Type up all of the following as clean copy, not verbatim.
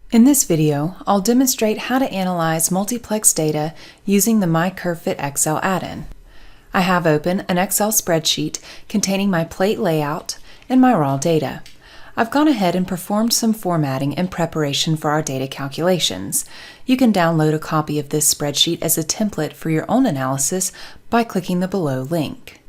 In this video, I'll demonstrate how to analyze multiplex data using the MyCurveFit Excel Add-In. I have open an Excel spreadsheet containing my plate layout and my raw data. I've gone ahead and performed some formatting in preparation for our data calculations. You can download a copy of this spreadsheet as a template for your own analysis by clicking the below link.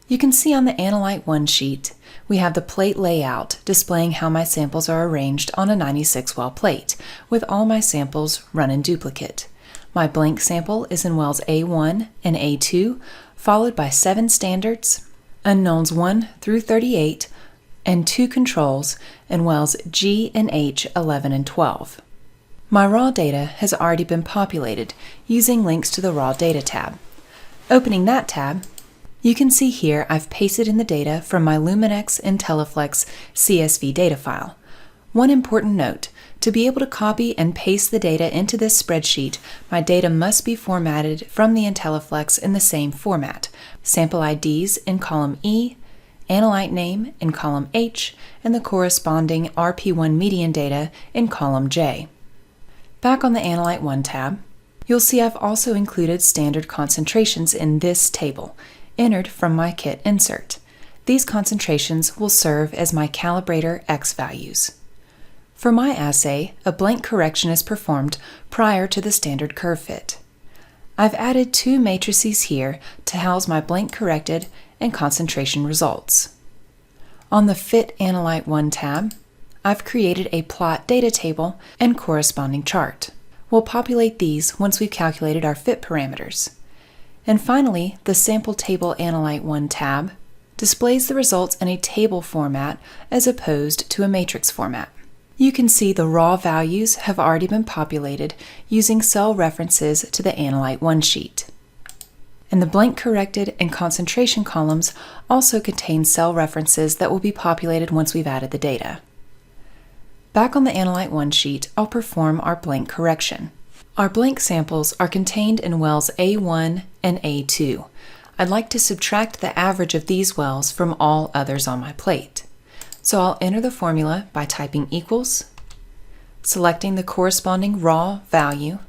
You can see on the Analyte 1 sheet, we have the plate layout displaying how my samples are arranged on a 96-well plate, with all my samples run in duplicate. My blank sample is in wells A1 and A2, followed by 7 standards, unknowns 1 through 38, and 2 controls in wells G and H 11 and 12. My raw data has already been populated using links to the Raw Data tab. Opening that tab, you can see here I've pasted in the data from my Luminex Intelliflex CSV data file. One important note, to be able to copy and paste the data into this spreadsheet, my data must be formatted from the Intelliflex in the same format. Sample IDs in column E, Analyte name in column H, and the corresponding RP1 median data in column J. Back on the Analyte 1 tab, you'll see I've also included standard concentrations in this table, entered from my kit insert. These concentrations will serve as my calibrator X values. For my assay, a blank correction is performed prior to the standard curve fit. I've added 2 matrices here to house my blank corrected and concentration results. On the Fit Analyte 1 tab, I've created a plot data table and corresponding chart. We'll populate these once we've calculated our fit parameters. And finally, the Sample Table Analyte 1 tab displays the results in a table format as opposed to a matrix format. You can see the raw values have already been populated using cell references to the Analyte 1 sheet. And the blank corrected and concentration columns also contain cell references that will be populated once we've added the data. Back on the Analyte 1 sheet, I'll perform our blank correction. Our blank samples are contained in wells A1 and A2. I'd like to subtract the average of these wells from all others on my plate. So I'll enter the formula by typing equals, selecting the corresponding raw value,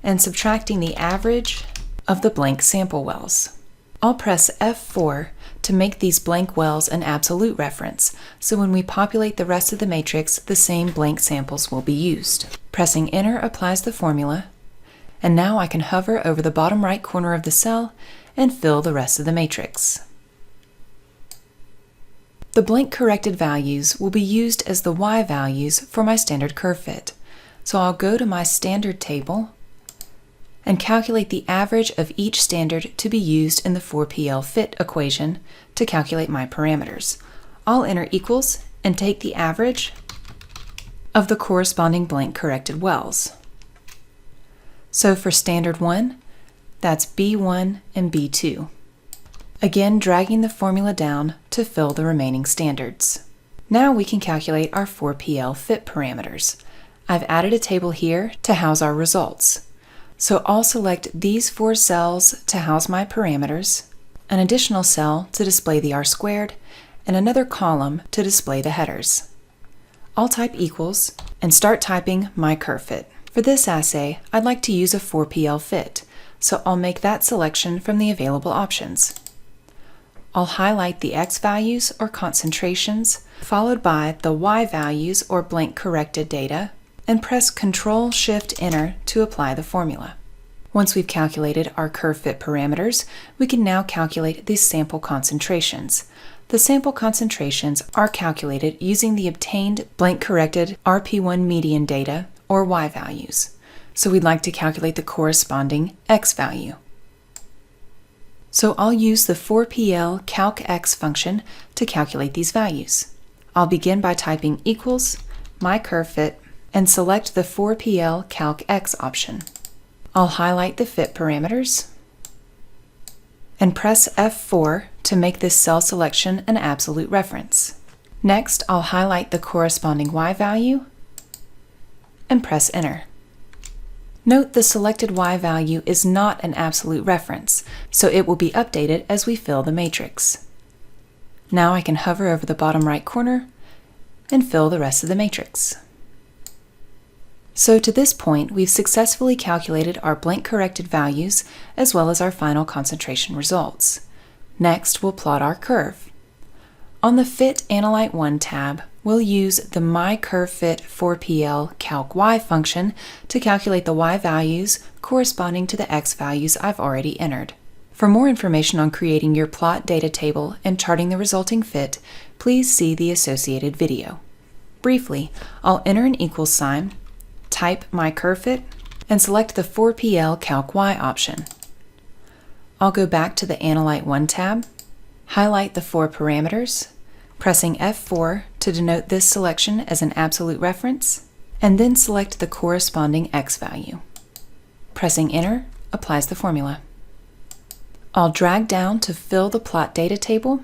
and subtracting the average of the blank sample wells. I'll press F4 to make these blank wells an absolute reference, so when we populate the rest of the matrix, the same blank samples will be used. Pressing Enter applies the formula, and now I can hover over the bottom right corner of the cell and fill the rest of the matrix. The blank corrected values will be used as the Y values for my standard curve fit. So I'll go to my standard table and calculate the average of each standard to be used in the 4PL fit equation to calculate my parameters. I'll enter equals and take the average of the corresponding blank corrected wells. So for standard 1, that's B1 and B2. Again, dragging the formula down to fill the remaining standards. Now we can calculate our 4PL fit parameters. I've added a table here to house our results. So I'll select these 4 cells to house my parameters, an additional cell to display the R-squared, and another column to display the headers. I'll type equals and start typing MyCurveFit. For this assay, I'd like to use a 4PL fit, so I'll make that selection from the available options. I'll highlight the X values or concentrations, followed by the Y values or blank corrected data, and press Ctrl-Shift-Enter to apply the formula. Once we've calculated our curve fit parameters, we can now calculate the sample concentrations. The sample concentrations are calculated using the obtained blank corrected RP1 median data or Y values. So we'd like to calculate the corresponding X value. So I'll use the 4PL calcx function to calculate these values. I'll begin by typing equals MyCurveFit and select the 4PL calcx option. I'll highlight the fit parameters and press F4 to make this cell selection an absolute reference. Next, I'll highlight the corresponding Y value and press Enter. Note the selected Y value is not an absolute reference, so it will be updated as we fill the matrix. Now I can hover over the bottom right corner and fill the rest of the matrix. So to this point, we've successfully calculated our blank corrected values as well as our final concentration results. Next, we'll plot our curve. On the Fit Analyte 1 tab, we'll use the MyCurveFit 4PL Calc Y function to calculate the Y values corresponding to the X values I've already entered. For more information on creating your plot data table and charting the resulting fit, please see the associated video. Briefly, I'll enter an equals sign, type MyCurveFit, and select the 4PL Calc Y option. I'll go back to the Analyte 1 tab, highlight the 4 parameters, pressing F4 to denote this selection as an absolute reference, and then select the corresponding X value. Pressing Enter applies the formula. I'll drag down to fill the plot data table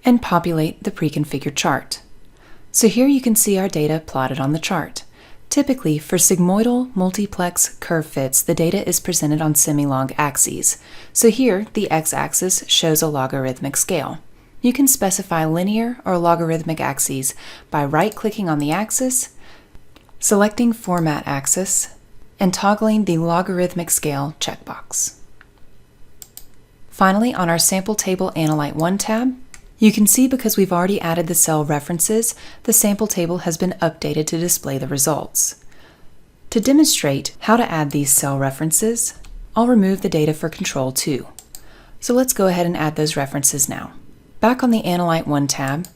and populate the pre-configured chart. So here you can see our data plotted on the chart. Typically, for sigmoidal multiplex curve fits, the data is presented on semi-long axes. So here, the x-axis shows a logarithmic scale. You can specify linear or logarithmic axes by right-clicking on the axis, selecting Format Axis, and toggling the Logarithmic Scale checkbox. Finally, on our Sample Table Analyte 1 tab, you can see because we've already added the cell references, the sample table has been updated to display the results. To demonstrate how to add these cell references, I'll remove the data for Control 2. So let's go ahead and add those references now. Back on the Analyte 1 tab,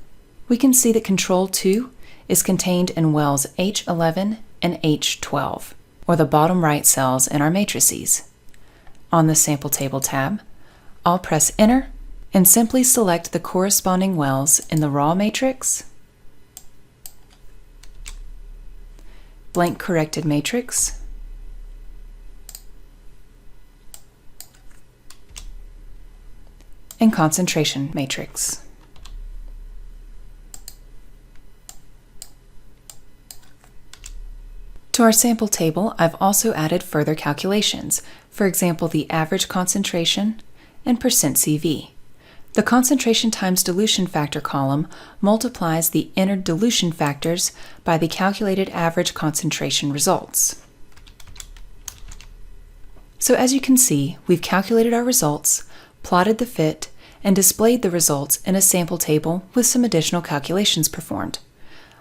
we can see that Control 2 is contained in wells H11 and H12, or the bottom right cells in our matrices. On the Sample Table tab, I'll press Enter and simply select the corresponding wells in the raw matrix, blank corrected matrix, and concentration matrix. To our sample table, I've also added further calculations, for example, the average concentration and %CV. The concentration times dilution factor column multiplies the entered dilution factors by the calculated average concentration results. So as you can see, we've calculated our results, plotted the fit, and displayed the results in a sample table with some additional calculations performed.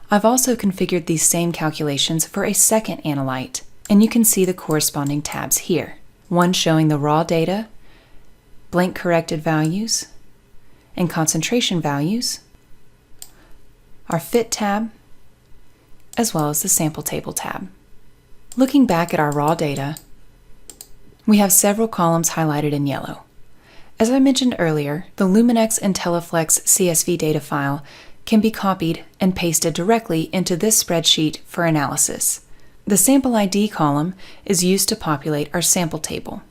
I've also configured these same calculations for a second analyte, and you can see the corresponding tabs here. One showing the raw data, blank corrected values, and concentration values, our Fit tab, as well as the Sample Table tab. Looking back at our raw data, we have several columns highlighted in yellow. As I mentioned earlier, the Luminex Intelliflex CSV data file can be copied and pasted directly into this spreadsheet for analysis. The Sample ID column is used to populate our sample table.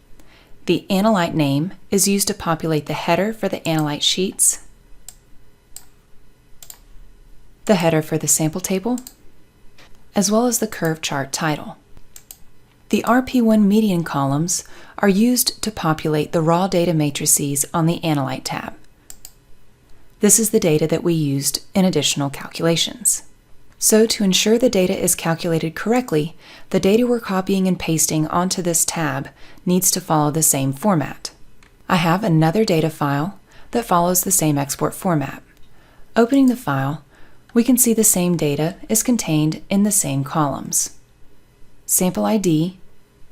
The analyte name is used to populate the header for the analyte sheets, the header for the sample table, as well as the curve chart title. The RP1 median columns are used to populate the raw data matrices on the Analyte tab. This is the data that we used in additional calculations. So to ensure the data is calculated correctly, the data we're copying and pasting onto this tab needs to follow the same format. I have another data file that follows the same export format. Opening the file, we can see the same data is contained in the same columns: sample ID,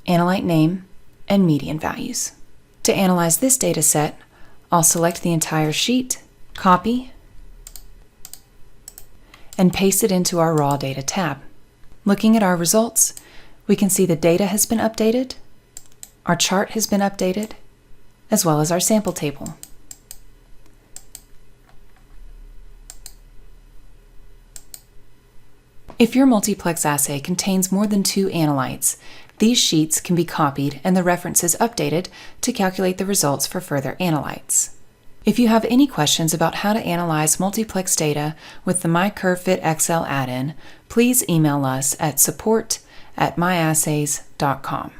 analyte name, and median values. To analyze this data set, I'll select the entire sheet, copy, and paste it into our Raw Data tab. Looking at our results, we can see the data has been updated, our chart has been updated, as well as our sample table. If your multiplex assay contains more than 2 analytes, these sheets can be copied and the references updated to calculate the results for further analytes. If you have any questions about how to analyze multiplex data with the MyCurveFit Excel Add-in, please email us at support@myassays.com.